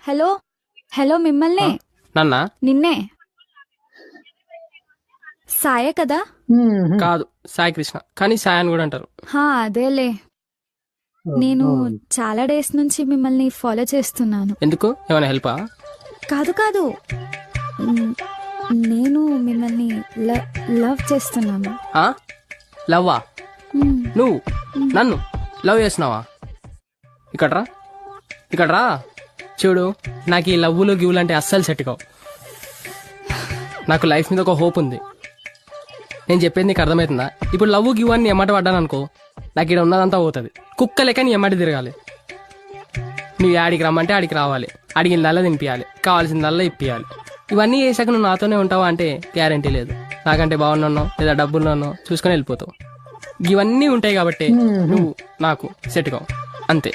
Hello hello మిమ్మల్నే నన్నా నిన్నే సాయే కదా కాదు సాయి కృష్ణ, కానీ సాయి అని కూడా అంటారు. హా అదేలే. నేను చాలా డేస్ నుంచి మిమ్మల్ని ఫాలో చేస్తున్నాను. ఎందుకు, ఏమైనా హెల్పా? కాదు కాదు, నేను మిమ్మల్ని లవ్ చేస్తున్నాను. లవ్వా? మ్మ్. నువ్వు నన్ను లవ్ చేస్తున్నావా? ఇక్కడ్రా ఇక్కడ్రా. చూడు, నాకు ఈ లవ్వులు గివ్వులు అంటే అస్సలు సెట్ కావు. నాకు లైఫ్ మీద ఒక హోప్ ఉంది. నేను చెప్పేది నీకు అర్థమవుతుందా? ఇప్పుడు లవ్ గివ్ అని ఎమ్మట పడ్డాను అనుకో, నాకు ఇక్కడ ఉన్నదంతా పోతుంది. కుక్క లెక్క నీ ఎమ్మటి తిరగాలి. నువ్వు ఆడికి రమ్మంటే ఆడికి రావాలి, అడిగిందల్లా తినిపించాలి, కావాల్సిందల్లా ఇప్పియాలి. ఇవన్నీ చేసాక నువ్వు నాతోనే ఉంటావా అంటే గ్యారంటీ లేదు. నాకంటే బాగున్నావు లేదా డబ్బులున్నానో చూసుకొని వెళ్ళిపోతావు. ఇవన్నీ ఉంటాయి కాబట్టి నువ్వు నాకు సెట్ కావు, అంతే.